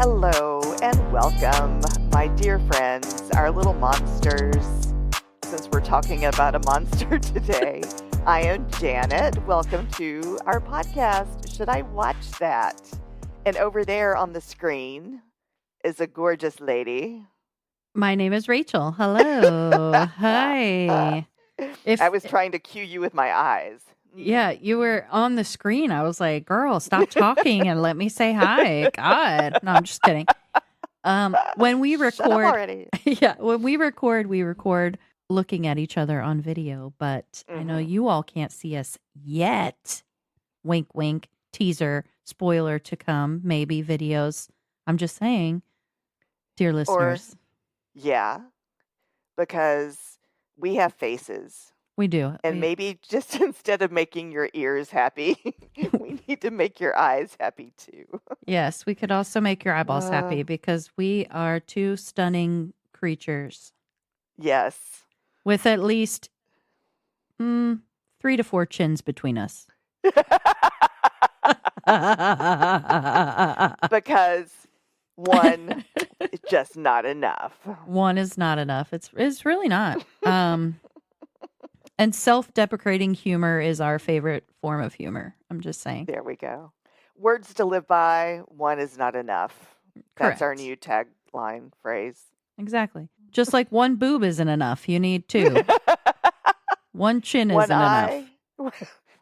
Hello and welcome, my dear friends, our little monsters. Since we're talking about a monster today, I am Janet. Welcome to our podcast, Should I Watch That? And over there on the screen is a gorgeous lady. My name is Rachel. Hello. Hi. I was trying to cue you with my eyes. Yeah, you were on the screen. I was like, girl, stop talking and let me say hi. God. No, I'm just kidding. When we Shut up record, already. when we record looking at each other on video, but I know you all can't see us yet. Wink, wink, teaser, spoiler to come, maybe videos. I'm just saying, dear listeners. Yeah, because we have faces. We do. And maybe just instead of making your ears happy, we need to make your eyes happy too. Yes, we could also make your eyeballs happy because we are two stunning creatures Yes. with at least 3 to 4 chins between us. Because one is just not enough. One is not enough. It's really not. And self-deprecating humor is our favorite form of humor. I'm just saying. There we go. Words to live by, one is not enough. Correct. That's our new tagline phrase. Exactly. Just like one boob isn't enough. You need 2. One chin isn't enough.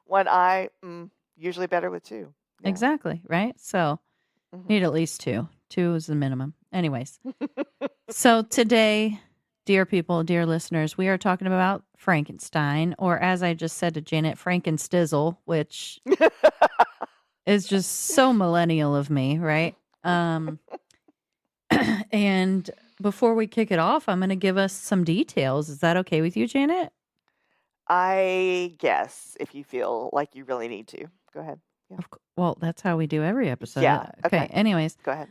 One eye, usually better with 2. Yeah. Exactly, right? So need at least 2. 2 is the minimum. Anyways. So today, dear people, dear listeners, we are talking about Frankenstein, or as I just said to Janet, Frankenstizzle, which is just so millennial of me, right? And before we kick it off, I'm going to give us some details. Is that okay with you, Janet? I guess, if you feel like you really need to. Go ahead. Yeah. Well, that's how we do every episode. Yeah. Okay. Anyways. Go ahead.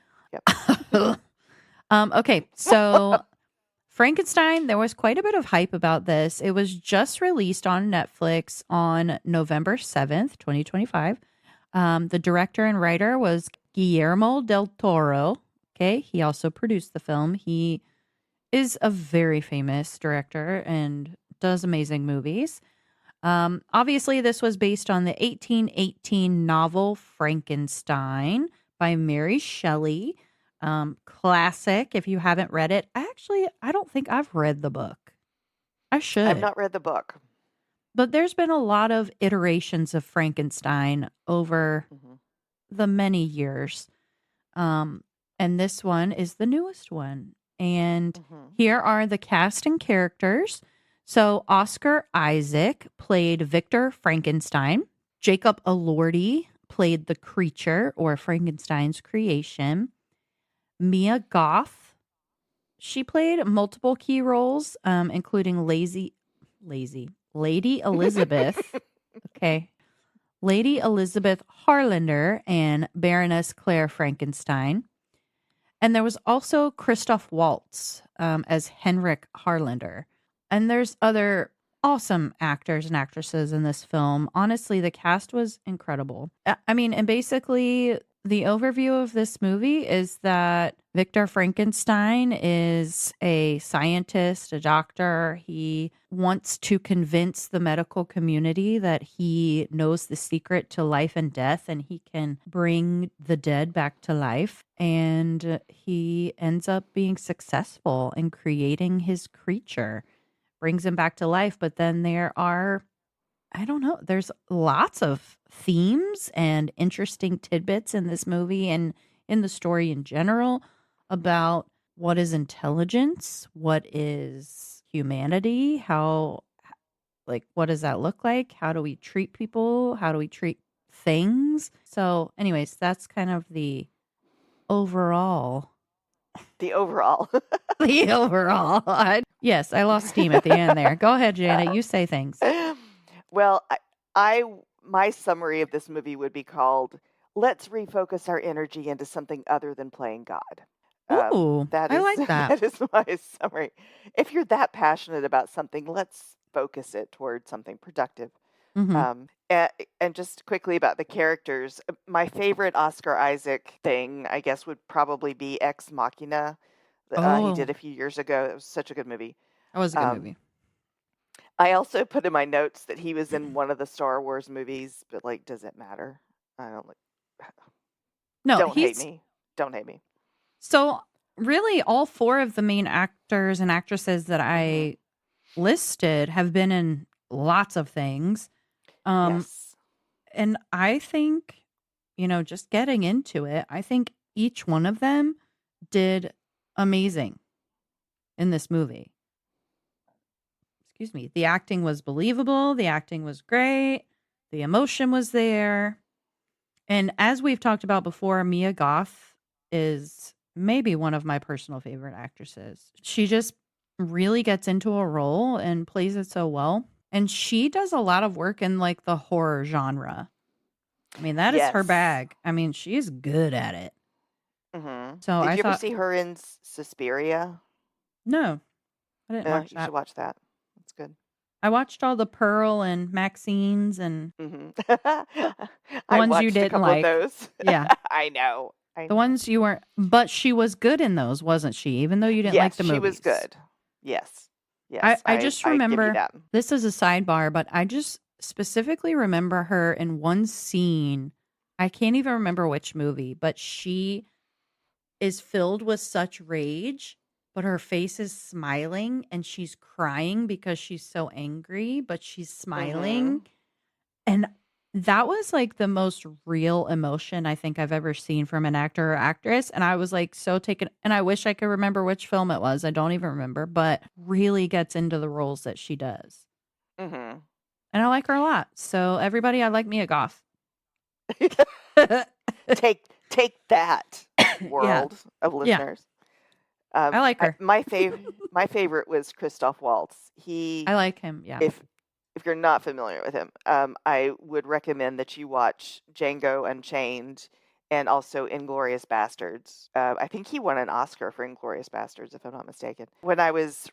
Yep. Okay. So Frankenstein, there was quite a bit of hype about this. It was just released on Netflix on November 7th, 2025. The director and writer was Guillermo del Toro. Okay. He also produced the film. He is a very famous director and does amazing movies. Obviously, this was based on the 1818 novel Frankenstein by Mary Shelley. Classic. If you haven't read it, I don't think I've read the book. I should. I've not read the book. But there's been a lot of iterations of Frankenstein over the many years. And this one is the newest one. And here are the cast and characters. So Oscar Isaac played Victor Frankenstein. Jacob Elordi played the creature or Frankenstein's creation. Mia Goth, she played multiple key roles, including Lady Elizabeth. Okay. Lady Elizabeth Harlander and Baroness Claire Frankenstein. And there was also Christoph Waltz as Henrik Harlander. And there's other awesome actors and actresses in this film. Honestly, the cast was incredible. I mean, and basically the overview of this movie is that Victor Frankenstein is a scientist, a doctor. He wants to convince the medical community that he knows the secret to life and death and he can bring the dead back to life. And he ends up being successful in creating his creature, brings him back to life. But then there are, I don't know, there's lots of themes and interesting tidbits in this movie and in the story in general about what is intelligence, what is humanity, how, like, what does that look like? How do we treat people? How do we treat things? So anyways, that's kind of the overall. The overall. The overall. Yes, I lost steam at the end there. Go ahead, Janet. You say things. Well, my summary of this movie would be called "Let's refocus our energy into something other than playing God." Ooh, I like that. That is my summary. If you're that passionate about something, let's focus it towards something productive. Hmm. And just quickly about the characters, my favorite Oscar Isaac thing, I guess, would probably be Ex Machina. He did Oh, a few years ago. It was such a good movie. that was a good Um, movie. I also put in my notes that he was in one of the Star Wars movies, but like, does it matter? I don't like. No, Don't hate he's me. Don't hate me. so really all four of the main actors and actresses that Hmm. I listed have been in lots of things. Um, Yes. and I think, just getting into it, I think each one of them did amazing in this movie. Excuse me. The acting was believable, the acting was great, the emotion was there. And as we've talked about before, Mia Goth is maybe one of my personal favorite actresses. She just really gets into a role and plays it so well. And she does a lot of work in like the horror genre. I mean, that is her Yes. bag. I mean, she is good at it. Hmm. So Did I you ever thought, see her in Suspiria? no, I didn't watch You that. should watch that. That's good. I watched all the Pearl and Maxine's and Hmm. the I ones you watched a didn't couple of like. those. Yeah. I know. I The know. ones you weren't, but she was good in those, wasn't she? Even though you didn't like Yes, the she was movies. good. Yes. I, Yes, I just I give you remember that. this is a sidebar, but I just specifically remember her in one scene. I can't even remember which movie, but she is filled with such rage, but her face is smiling and she's crying because she's so angry, but she's Hmm. smiling. And that was like the most real emotion I think I've ever seen from an actor or actress. And I was like so taken. And I wish I could remember which film it was. I don't even remember, but really gets into the roles that she does. Hmm. And I like her a lot. So, everybody, I like Mia Goth. Take that, Yeah. world of Yeah. listeners. I like her. My favorite was Christoph Waltz. I like him. Yeah. If you're not familiar with him, I would recommend that you watch Django Unchained and also Inglorious Bastards. I think he won an Oscar for Inglorious Bastards, if I'm not mistaken. When I was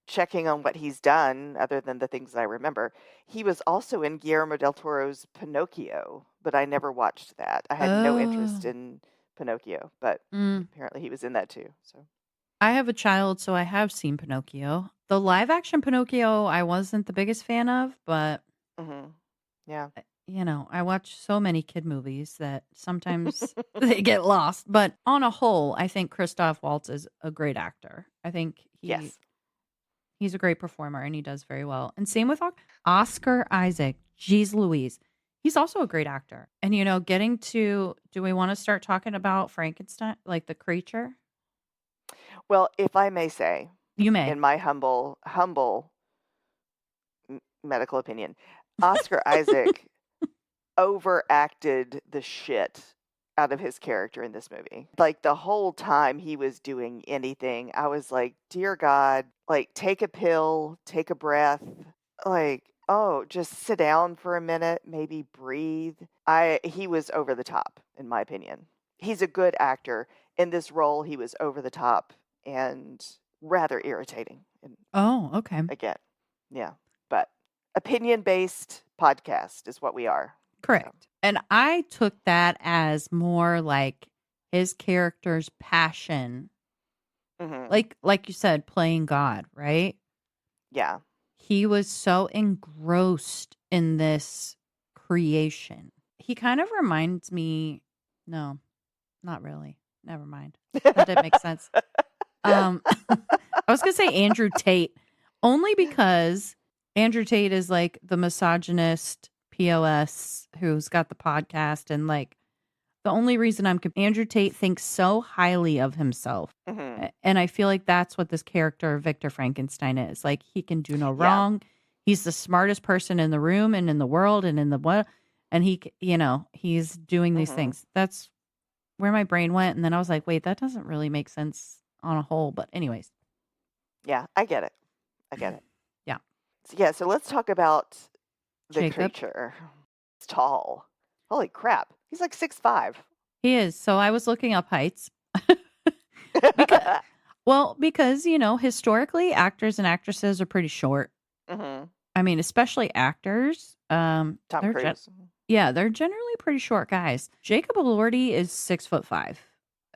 checking on what he's done, other than the things I remember, he was also in Guillermo del Toro's Pinocchio, but I never watched that. I had no interest Oh. in Pinocchio, but Mm. apparently he was in that too. So, I have a child, so I have seen Pinocchio. The live action Pinocchio, I wasn't the biggest fan of, but hmm, yeah. I watch so many kid movies that sometimes they get lost. But on a whole, I think Christoph Waltz is a great actor. I think Yes. he's a great performer and he does very well. And same with Oscar Isaac. Jeez Louise. He's also a great actor. And getting to do we want to start talking about Frankenstein, like the creature? Well, if I may say, You may. in my humble medical opinion, Oscar Isaac overacted the shit out of his character in this movie. Like the whole time he was doing anything, I was like, "Dear God, like take a pill, take a breath, like oh, just sit down for a minute, maybe breathe." He was over the top in my opinion. He's a good actor. In this role, he was over the top and rather irritating. And Oh, okay. again, yeah, but opinion-based podcast is what we are. So, Correct. And I took that as more like his character's passion. mhm, Like you said, playing God, right? yeah. He was so engrossed in this creation. He kind of reminds me, no, not really. Never mind. That didn't make sense. I was gonna say Andrew Tate, only because Andrew Tate is like the misogynist POS who's got the podcast, and like the only reason Andrew Tate thinks so highly of himself, Mhm, and I feel like that's what this character Victor Frankenstein is. Like he can do no yeah, wrong. He's the smartest person in the room and in the world and in the what, and he's doing these mhm, things. That's where my brain went, and then I was like, wait, that doesn't really make sense on a whole. But anyways. yeah, I get it. I get it. Yeah. So, yeah, so let's talk about the Jacob. creature. It's tall. Holy crap. He's like 6'5". He is. So I was looking up heights. because, because historically actors and actresses are pretty short. Mhm. I mean, especially actors. Tom Cruise. They're generally pretty short guys. Jacob Elordi is 6'5".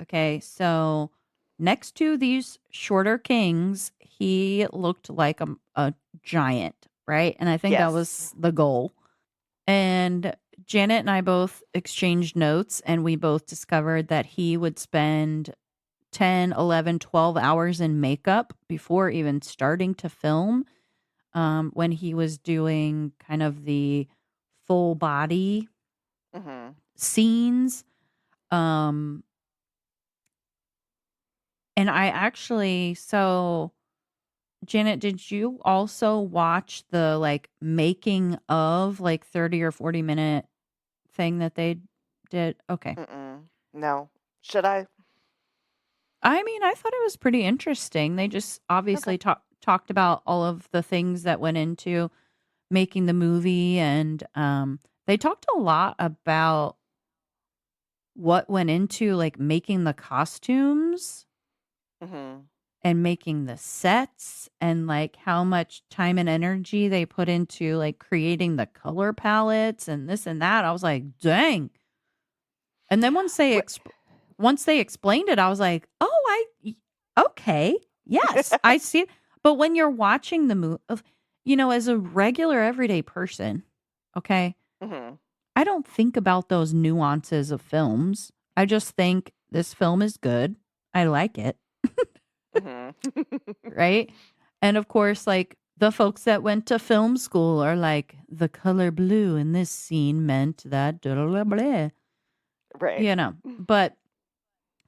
Okay, so next to these shorter kings, he looked like a giant, right? And I think that Yes. was the goal. And Janet and I both exchanged notes, and we both discovered that he would spend 10, 11, 12 hours in makeup before even starting to film, when he was doing kind of the full body Mm-hmm. scenes. Um, and I actually, so Janet, did you also watch the like making of like 30 or 40-minute thing that they did? Okay. Mm-mm. No. Should I? I mean, I thought it was pretty interesting. They just Okay. obviously talked about all of the things that went into making the movie, and they talked a lot about what went into like making the costumes Mm-hmm. and making the sets, and like how much time and energy they put into like creating the color palettes and this and that. I was like, dang. And then once they explained it, I was like, oh, okay, yes, I see it. But when you're watching the movie, as a regular everyday person, okay, Mm-hmm. I don't think about those nuances of films. I just think this film is good. I like it, Mm-hmm. right? And of course, like the folks that went to film school are like, the color blue in this scene meant that, blah, blah, blah, Right. But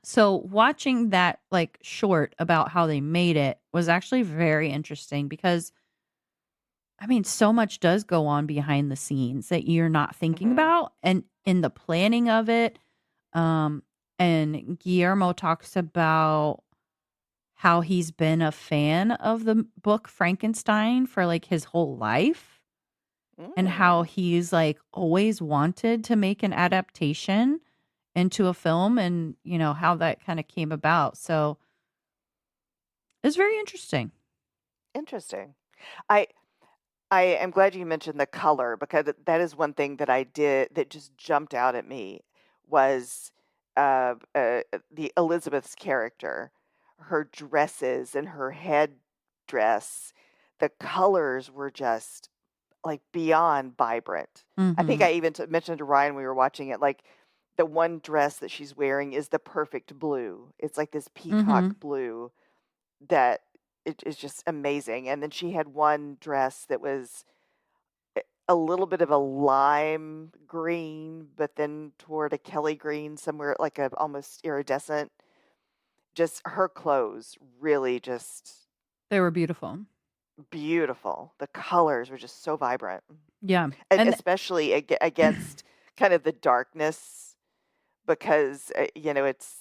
so watching that like short about how they made it was actually very interesting because I mean, so much does go on behind the scenes that you're not thinking Mm-hmm. about, and in the planning of it. Um, and Guillermo talks about how he's been a fan of the book Frankenstein for like his whole life, and how Mm. he's like always wanted to make an adaptation into a film, and how that kind of came about. So it's very interesting. Interesting. I I am glad you mentioned the color because that is one thing that I did that just jumped out at me was the Elizabeth's character, her dresses and her head dress. The colors were just like beyond vibrant. I think Hmm. I even mentioned to Ryan when we were watching it, like the one dress that she's wearing is the perfect blue. It's like this Hmm. peacock blue that it is just amazing. And then she had one dress that was a little bit of a lime green, but then toward a Kelly green somewhere, like a almost iridescent. Just her clothes really just They were beautiful. beautiful. The colors were just so vibrant, Yeah. and And especially against kind of the darkness because it's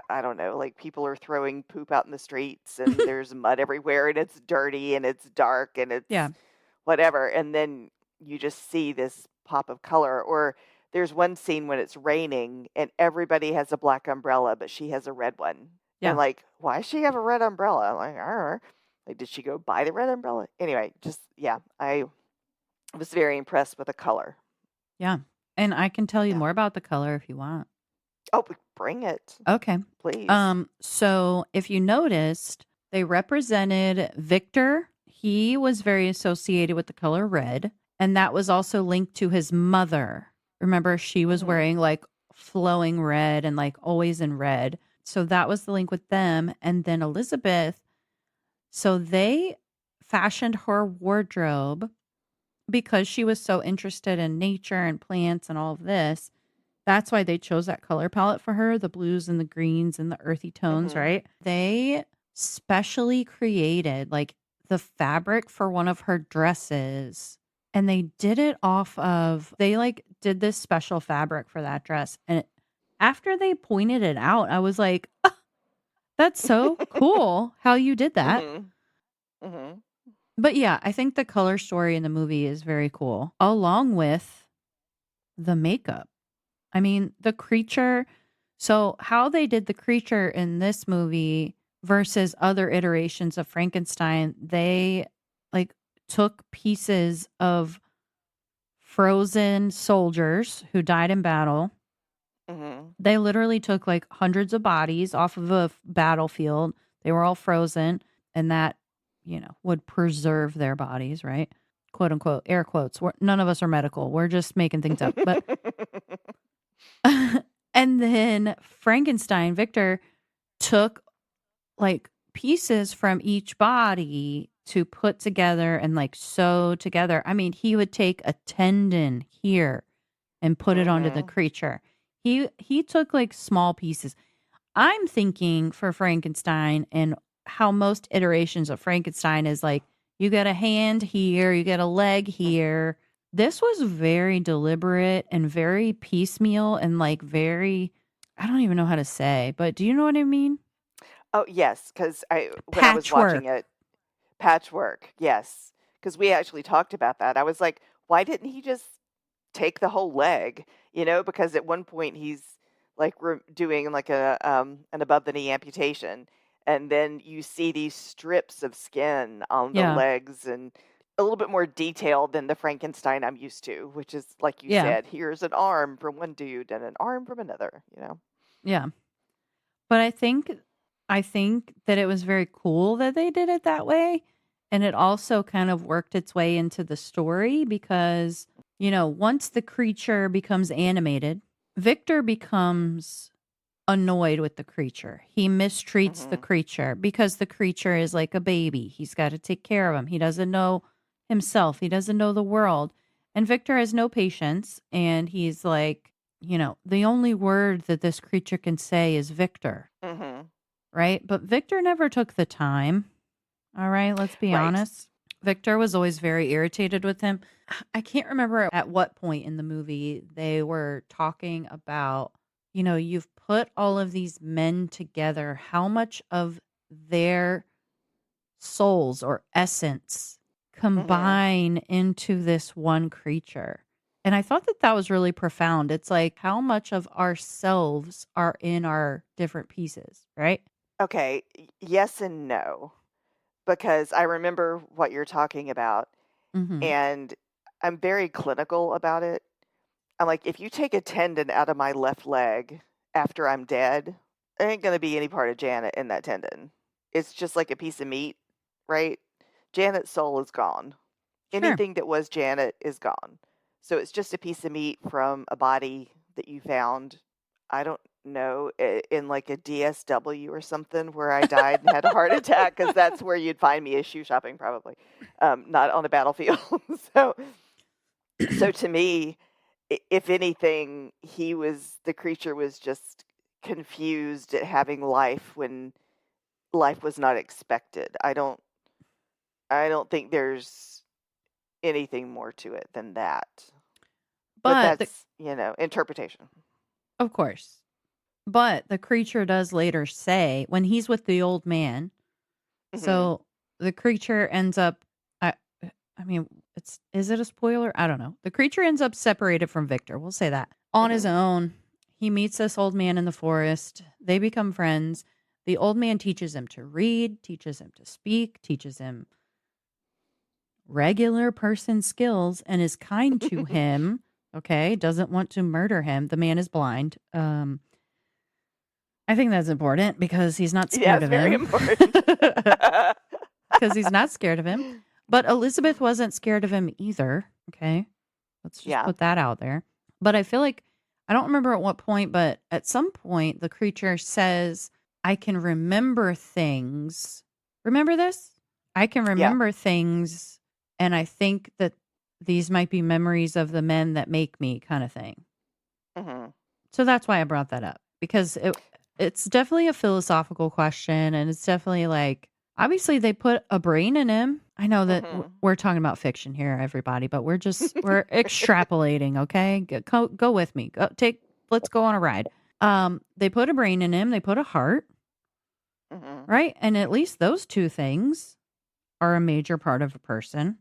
I don't know, like people are throwing poop out in the streets and there's mud everywhere and it's dirty and it's dark and it's yeah. whatever, and then you just see this pop of color. Or there's one scene when it's raining and everybody has a black umbrella, but she has a red one. And Yeah. like, why does she have a red umbrella? I'm like, "Arr." Like, did she go buy the red umbrella? Anyway, just yeah, I was very impressed with the color. Yeah. And I can tell you Yeah. more about the color if you want. Oh, bring it, Okay. please. So if you noticed, they represented Victor. He was very associated with the color red, and that was also linked to his mother. Remember, she was Hmm. wearing like flowing red and like always in red. So that was the link with them. And then Elizabeth, so they fashioned her wardrobe because she was so interested in nature and plants and all of this. That's why they chose that color palette for her, the blues and the greens and the earthy tones, Hmm. right? They specially created like the fabric for one of her dresses, and they did it off of they like did this special fabric for that dress. And after they pointed it out, I was like, "Ah, that's so cool how you did that." Hmm. Hmm. But yeah, I think the color story in the movie is very cool, along with the makeup. I mean, the creature. So, how they did the creature in this movie versus other iterations of Frankenstein, they like took pieces of frozen soldiers who died in battle. Mm-hmm. They literally took like hundreds of bodies off of a battlefield. They were all frozen, and that, would preserve their bodies, right? Quote unquote, air quotes. None of us are medical. We're just making things up. But and then Frankenstein, Victor, took like pieces from each body to put together and like sew together. I mean, he would take a tendon here and put it onto the Mm-hmm. creature. He took like small pieces. I'm thinking for Frankenstein and how most iterations of Frankenstein is like, you get a hand here, you get a leg here. This was very deliberate and very piecemeal and like very, I don't even know how to say, but do you know what I mean? Oh, yes, because when I was watching Patchwork. it, patchwork, yes, because we actually talked about that. I was like, why didn't he just take the whole leg? Because at one point he's like doing like an above the knee amputation, and then you see these strips of skin on the Yeah. legs and a little bit more detailed than the Frankenstein I'm used to, which is like you Yeah. said, here's an arm from one dude and an arm from another. Yeah. But I think that it was very cool that they did it that way. And it also kind of worked its way into the story because, once the creature becomes animated, Victor becomes annoyed with the creature. He mistreats the Hmm. creature because the creature is like a baby. He's got to take care of him. He doesn't know himself, he doesn't know the world. And Victor has no patience. And he's like, the only word that this creature can say is Victor. Hmm. Right? But Victor never took the time. All right, let's be Right. honest. Victor was always very irritated with him. I can't remember at what point in the movie they were talking about, you've put all of these men together. How much of their souls or essence Hmm. combine into this one creature? And I thought that that was really profound. It's like how much of ourselves are in our different pieces, right? Okay, yes and no, because I remember what you're talking about, Mhm. and I'm very clinical about it. I'm like, if you take a tendon out of my left leg after I'm dead, there ain't gonna be any part of Janet in that tendon. It's just like a piece of meat, right? Janet's soul is gone. Sure. Anything that was Janet is gone. So it's just a piece of meat from a body that you found, I don't know, in like a DSW or something where I died and had a heart attack, because that's where you'd find me, is shoe shopping probably, not on a battlefield. so, so to me, if anything, the creature was just confused at having life when life was not expected. I don't think there's anything more to it than that. But But that's, interpretation. of course. But the creature does later say when he's with the old man. Mhm. So the creature ends up I I mean, is it a spoiler? I don't know. The creature ends up separated from Victor. We'll say that. On his Mhm. own. He meets this old man in the forest. They become friends. The old man teaches him to read, teaches him to speak, teaches him regular person skills and is kind to him. Okay, doesn't want to murder him. The man is blind. I think that's important because he's not Yeah, scared it's of very him. important. Because he's not scared of him. But Elizabeth wasn't scared of him either. Okay. Let's just Yeah. put that out there. But I feel like, I don't remember at what point, but at some point, the creature says, I can remember things. Remember this? I can Yeah. remember things. And I think that these might be memories of the men that make me, kind of thing. Mhm. So that's why I brought that up because it's definitely a philosophical question, and it's definitely like, obviously they put a brain in him. I know that Mhm. we're talking about fiction here, everybody, but we're extrapolating. Okay, go with me. Let's go on a ride. They put a brain in him. They put a heart, Mhm. right? And at least those two things are a major part of a person.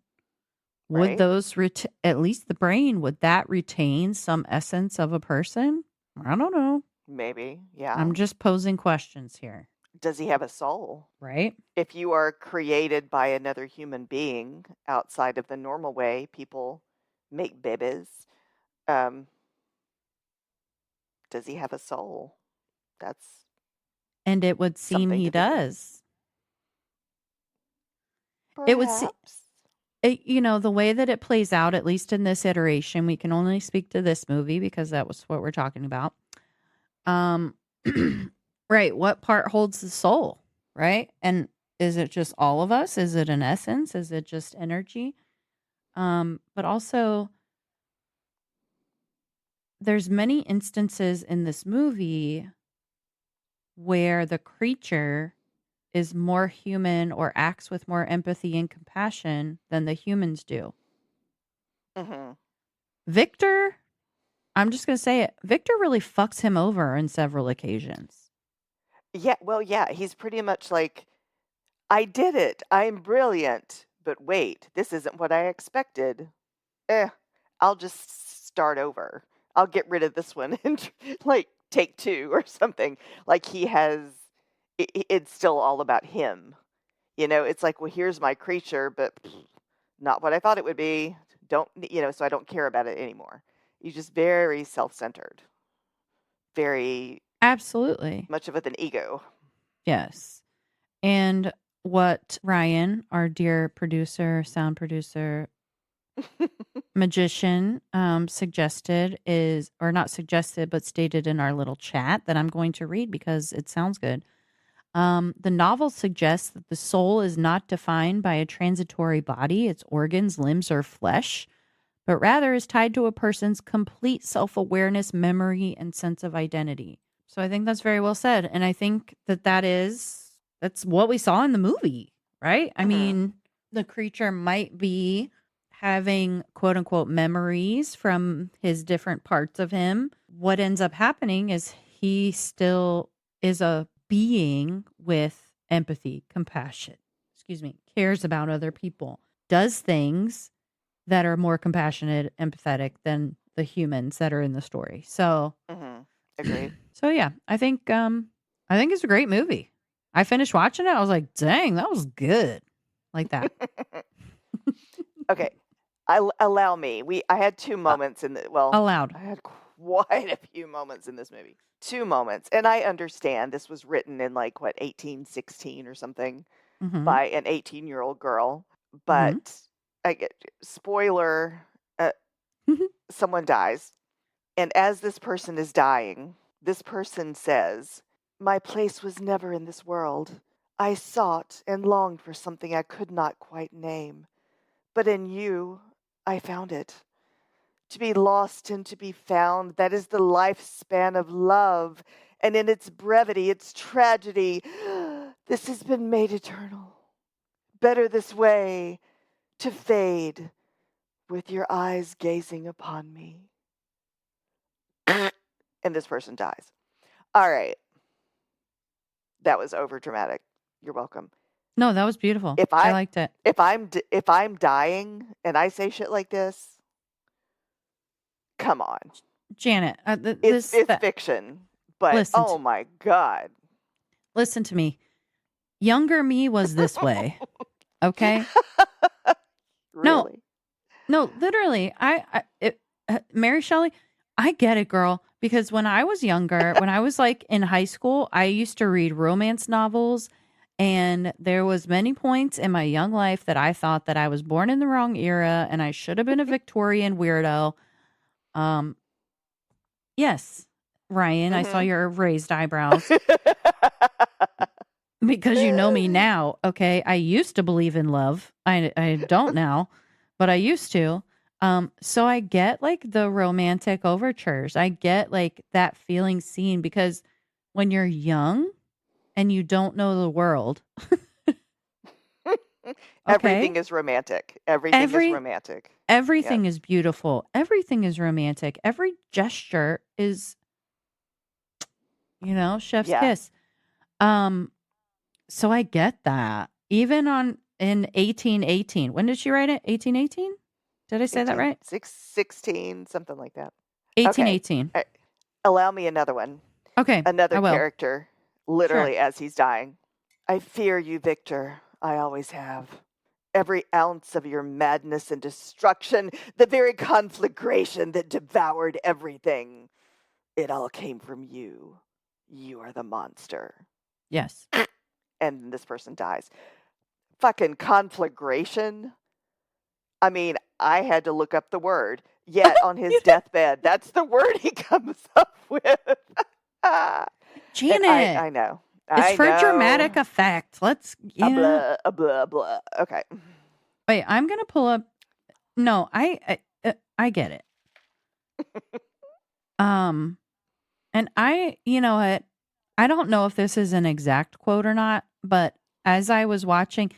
Would Right? those at least the brain, would that retain some essence of a person? I don't know. Maybe. Yeah. I'm just posing questions here. Does he have a soul? right? If you are created by another human being outside of the normal way people make babies, um, does he have a soul? That's And it would seem something he to think about. does. It would see, Perhaps. the way that it plays out, at least in this iteration, we can only speak to this movie because that was what we're talking about. Um, right. What part holds the soul, right? And is it just all of us? Is it an essence? Is it just energy? But also, there's many instances in this movie where the creature is more human or acts with more empathy and compassion than the humans do. Hmm. Victor, I'm just going to say it, Victor really fucks him over on several occasions. Yeah, well, yeah, he's pretty much like, I did it. I'm brilliant. But wait, this isn't what I expected. I'll just start over. I'll get rid of this one and like take two or something. Like he has, it's still all about him. It's like, well, here's my creature, but not what I thought it would be. So I don't care about it anymore. He's just very self-centered, very Absolutely. much of an ego. Yes. And what Ryan, our dear producer, sound producer, magician, suggested is, or not suggested, but stated in our little chat that I'm going to read because it sounds good. The novel suggests that the soul is not defined by a transitory body, its organs, limbs, or flesh, but rather is tied to a person's complete self awareness, memory, and sense of identity. So I think that's very well said. And I think that's what we saw in the movie, right? I Hmm. mean, the creature might be having quote unquote memories from his different parts of him. What ends up happening is he still is a being with empathy, compassion, cares about other people, does things that are more compassionate, empathetic than the humans that are in the story. So, Hmm. Agreed. yeah, I think it's a great movie. I finished watching it. I was like, dang, that was good. Like that. Okay. Allow me. I had two Uh, moments allowed. I had quite a few moments in this movie. Two moments. And I understand this was written in like what, 1816 or something Mm-hmm. by an 18-year-old girl. Mm-hmm. But I get spoiler, someone dies. And as this person is dying, this person says, "My place was never in this world. I sought and longed for something I could not quite name. But in you, I found it. To be lost and to be found, that is the lifespan of love. And in its brevity, its tragedy, this has been made eternal. Better this way, to fade with your eyes gazing upon me." And this person dies. All right. That was over dramatic. You're welcome. No, that was beautiful. If I I liked it. if I'm dying and I say shit like this, come on. Janet, It's fiction, but listen, oh my god. listen to me. Younger me was this way. Okay. No, Really? no, literally. Mary Shelley, I get it, girl. Because when I was younger, when I was like in high school, I used to read romance novels, and there was many points in my young life that I thought that I was born in the wrong era and I should have been a Victorian weirdo. Um, yes, Ryan, I saw Mhm. your raised eyebrows because you know me now. Okay, I used to believe in love. I don't now, but I used to. So I get like the romantic overtures. I get like that feeling seen because when you're young and you don't know the world, Everything okay? is romantic. Everything is Every romantic. Yes. everything is beautiful. Everything is romantic. Every gesture is, chef's Yeah. kiss. Um so I get that. Even on in 1818. When did she write it? 1818? Did I say that 18, right? 16, something like that. Okay. 1818. Allow me another one. Okay, I Another will. character literally as he's dying. I fear you, Victor. I always have. Every ounce of your madness and destruction, the very conflagration that devoured everything, it all came from you. You are the monster. Yes. And this person dies. Fucking conflagration? I mean, I had to look up the word. Yet on his deathbed, that's the word he comes up with. Janet. I know. It's for dramatic effect. Let's, blah, blah, blah. Okay. Wait, I'm going to pull up. No, I get it. And you know what? I don't know if this is an exact quote or not, but as I was watching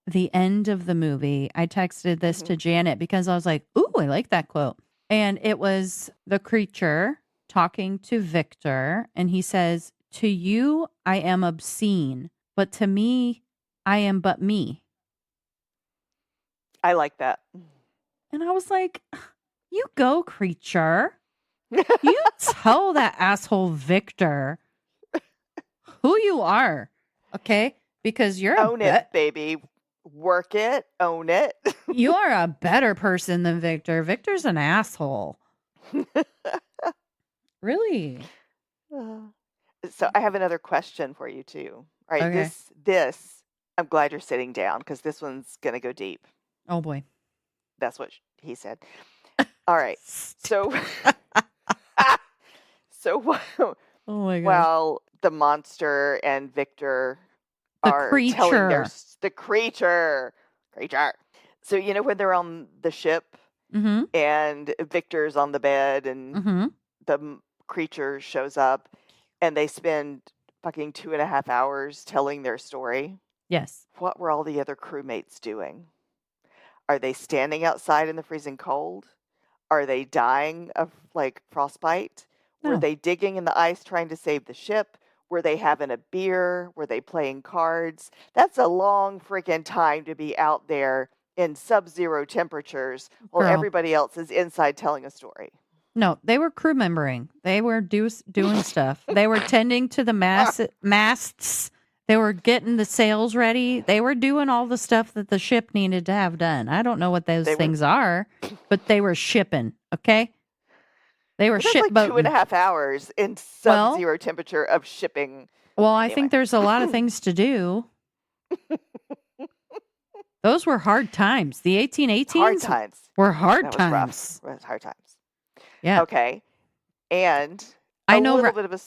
the end of the movie, I texted this to Janet because I was like, ooh, I like that quote. And it was the creature talking to Victor. And he says, to you, I am obscene, but to me, I am but me. I like that. And I was like, you go, creature. You tell that asshole Victor who you are, okay? Because you're own it, baby. Work it, own it. You are a better person than Victor. Victor's an asshole. Really? So I have another question for you too. All right, Okay. this I'm glad you're sitting down because this one's gonna go deep. Oh boy. That's what he said. All right. So oh my god. While the monster and Victor are telling the creature. So when they're on the ship and Victor's on the bed and the creature shows up and they spend fucking 2.5 hours telling their story. Yes. What were all the other crewmates doing? Are they standing outside in the freezing cold? Are they dying of frostbite? No. Were they digging in the ice trying to save the ship? Were they having a beer? Were they playing cards? That's a long freaking time to be out there in sub-zero temperatures while everybody else is inside telling a story. No, they were crew membering. They were doing stuff. They were tending to the masts. They were getting the sails ready. They were doing all the stuff that the ship needed to have done. I don't know what those things are, but they were shipping, okay? They were shipboating. 2.5 hours in sub-zero temperature of shipping. Well, I think there's a lot of things to do. Those were hard times. The 1818s hard times. Were hard times. It was hard times. Yeah. Okay. And I know little bit of a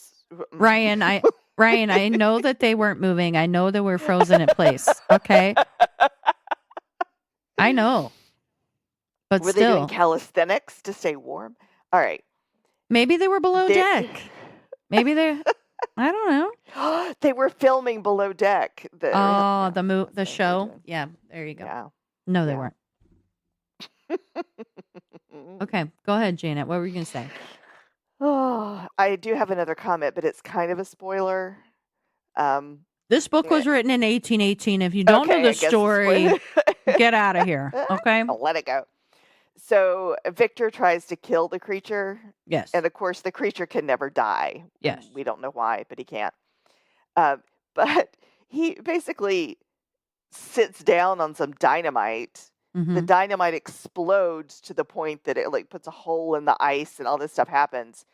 Ryan, I know that they weren't moving. I know they were frozen in place. Okay. I know. But were still. They doing calisthenics to stay warm? All right. Maybe they were below deck. Maybe they I don't know. They were filming below deck. The show. Yeah, there you go. Yeah. No, they weren't. Okay, go ahead, Janet. What were you going to say? Oh, I do have another comment, but it's kind of a spoiler. This book was written in 1818. If you don't know the story, get out of here. Okay? I'll let it go. So Victor tries to kill the creature. Yes. And of course, the creature can never die. Yes. We don't know why, but he can't. But he basically sits down on some dynamite. Mm-hmm. The dynamite explodes to the point that it puts a hole in the ice and all this stuff happens.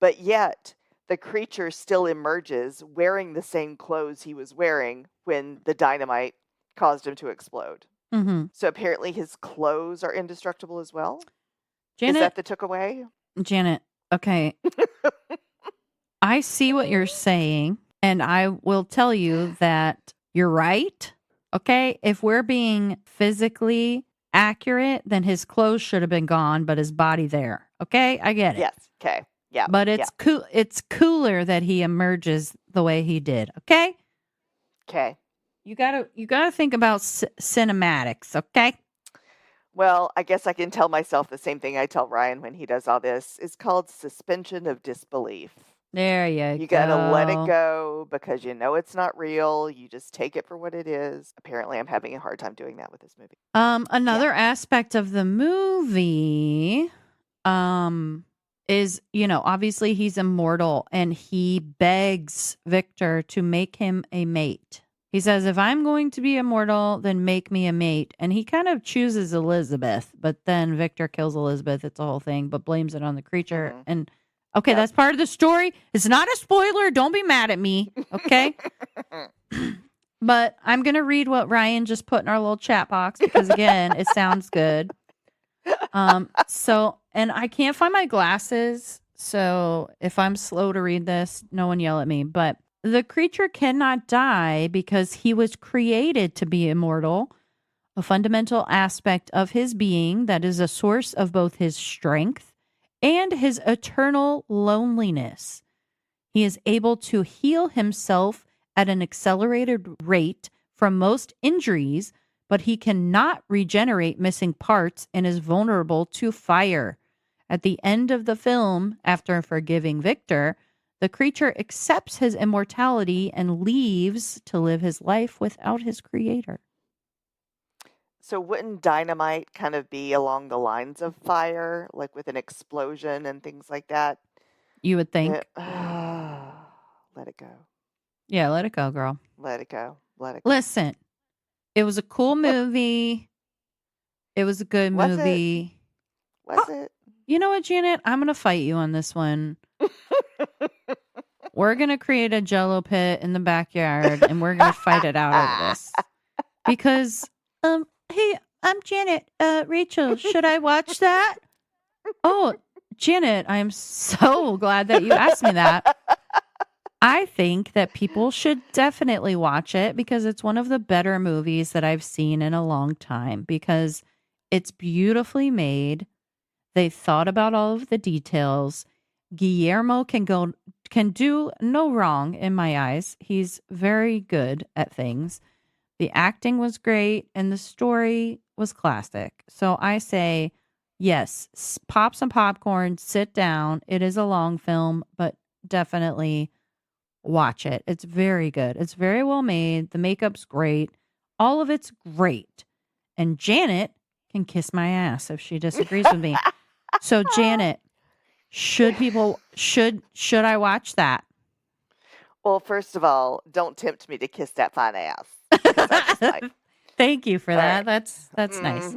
But yet the creature still emerges wearing the same clothes he was wearing when the dynamite caused him to explode. Mm-hmm. So apparently his clothes are indestructible as well. Janet, is that the took away? Janet, okay. I see what you're saying, and I will tell you that you're right. Okay, if we're being physically accurate, then his clothes should have been gone, but his body there. Okay, I get it. Yes. Okay. Yeah. But it's cool. It's cooler that he emerges the way he did. Okay. Okay. You gotta think about cinematics. Okay. Well, I guess I can tell myself the same thing I tell Ryan when he does all this. It's called suspension of disbelief. There you go. You gotta let it go because you know it's not real. You just take it for what it is. Apparently, I'm having a hard time doing that with this movie. Another aspect of the movie, is, obviously he's immortal and he begs Victor to make him a mate. He says, if I'm going to be immortal, then make me a mate. And he kind of chooses Elizabeth, but then Victor kills Elizabeth. It's a whole thing, but blames it on the creature. Mhm. And okay, Yep. that's part of the story. It's not a spoiler. Don't be mad at me. Okay. But I'm going to read what Ryan just put in our little chat box because, again, it sounds good. And I can't find my glasses. So if I'm slow to read this, no one yell at me. But the creature cannot die because he was created to be immortal, a fundamental aspect of his being that is a source of both his strength and his eternal loneliness. He is able to heal himself at an accelerated rate from most injuries, but he cannot regenerate missing parts and is vulnerable to fire. At the end of the film, after forgiving Victor, the creature accepts his immortality and leaves to live his life without his creator. So wouldn't dynamite kind of be along the lines of fire, like with an explosion and things like that? You would think. Let it go. Yeah, let it go, girl. Let it go. Let it go. Listen, it was a cool movie. It was a good Was it? movie. Was it? You know what, Janet? I'm going to fight you on this one. We're going to create a Jell-O pit in the backyard, and we're going to fight it out over this. Because, hey, I'm Janet. Rachel, should I watch that? Oh, Janet, I'm so glad that you asked me that. I think that people should definitely watch it because it's one of the better movies that I've seen in a long time because it's beautifully made. They thought about all of the details. Guillermo can do no wrong in my eyes. He's very good at things. The acting was great and the story was classic. So I say, yes, pop some popcorn, sit down. It is a long film, but definitely watch it. It's very good. It's very well made. The makeup's great. All of it's great. And Janet can kiss my ass if she disagrees with me. So Janet, should I watch that? Well, first of all, don't tempt me to kiss that fine ass. Because I just might. Thank you for All that. right. That's nice.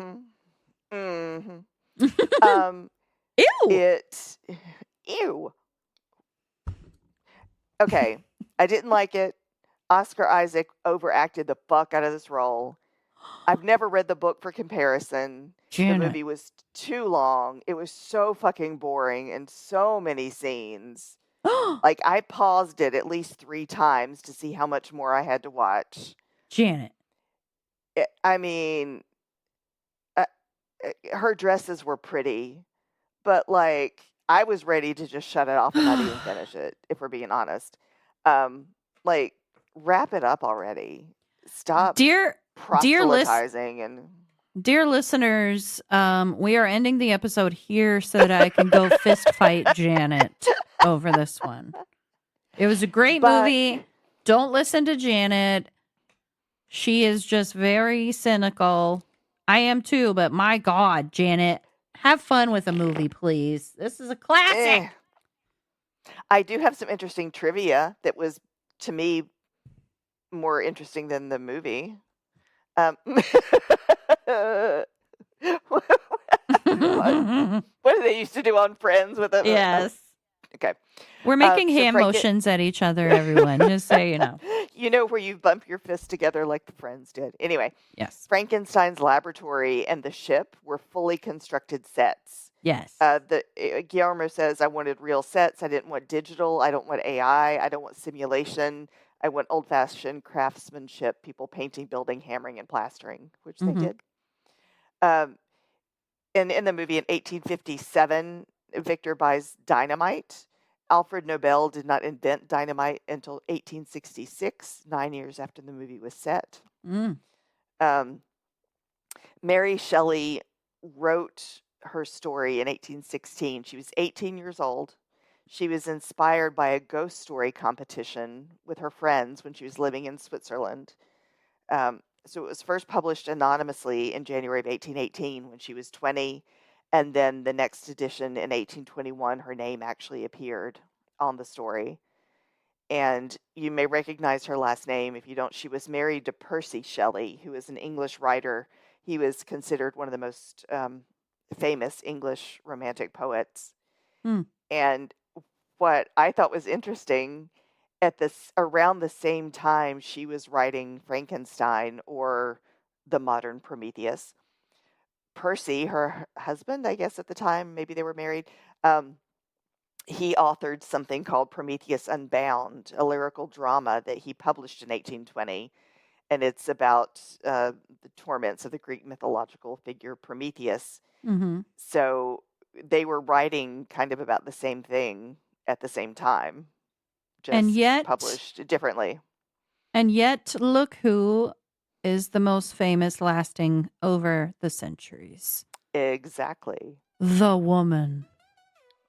Ew. Okay. I didn't like it. Oscar Isaac overacted the fuck out of this role. I've never read the book for comparison. Janet. The movie was too long. It was so fucking boring and so many scenes. Like, I paused it at least 3 times to see how much more I had to watch. Janet. I mean, her dresses were pretty, but, like, I was ready to just shut it off and not even finish it, if we're being honest. Like, wrap it up already. Stop proselytizing and... Dear listeners, we are ending the episode here so that I can go fist fight Janet over this one. It was a great movie. Don't listen to Janet. She is just very cynical. I am too, but my God, Janet, have fun with a movie, please. This is a classic. I do have some interesting trivia that was, to me, more interesting than the movie. What do they used to do on Friends with it? Yes. Okay. We're making hand motions at each other, everyone, just so you know. You know where you bump your fists together like the Friends did. Anyway. Yes. Frankenstein's laboratory and the ship were fully constructed sets. Yes. Guillermo says, I wanted real sets. I didn't want digital. I don't want AI. I don't want simulation. I want old-fashioned craftsmanship, people painting, building, hammering, and plastering, which they did. In the movie in 1857, Victor buys dynamite. Alfred Nobel did not invent dynamite until 1866, 9 years after the movie was set. Mary Shelley wrote her story in 1816. She was 18 years old. She was inspired by a ghost story competition with her friends when she was living in Switzerland. So it was first published anonymously in January of 1818 when she was 20. And then the next edition in 1821, her name actually appeared on the story. And you may recognize her last name. If you don't, she was married to Percy Shelley, who is an English writer. He was considered one of the most famous English romantic poets. Hmm. And what I thought was interesting, around the same time she was writing Frankenstein or the modern Prometheus, Percy, her husband, I guess at the time, maybe they were married, he authored something called Prometheus Unbound, a lyrical drama that he published in 1820. And it's about the torments of the Greek mythological figure Prometheus. Mm-hmm. So they were writing kind of about the same thing at the same time, just And yet- published differently. And yet, look who is the most famous, lasting over the centuries. Exactly. The woman.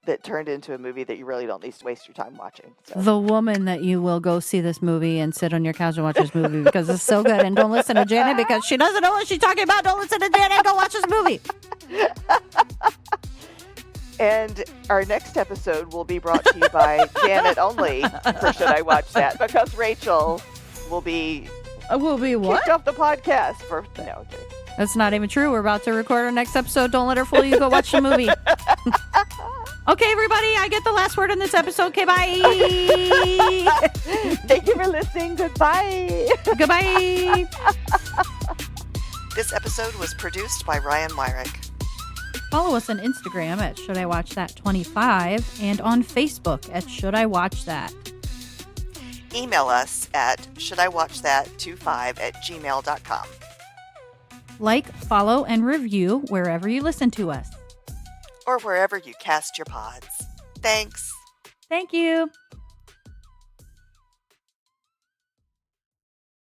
That turned into a movie that you really don't need to waste your time watching. So. The woman that you will go see this movie and sit on your couch and watch this movie because it's so good. And don't listen to Janet because she doesn't know what she's talking about. Don't listen to Janet. Go watch this movie. And our next episode will be brought to you by Janet only for Should I Watch That? Because Rachel will be what? kicked off the podcast for no. Okay. That's not even true. We're about to record our next episode. Don't let her fool you. Go watch the movie. Okay, everybody. I get the last word in this episode. Okay, bye. Thank you for listening. Goodbye. Goodbye. This episode was produced by Ryan Myrick. Follow us on Instagram at Should I Watch That 25 and on Facebook at Should I Watch That. Email us at shouldIwatchthat25@gmail.com. Like, follow, and review wherever you listen to us. Or wherever you cast your pods. Thanks. Thank you.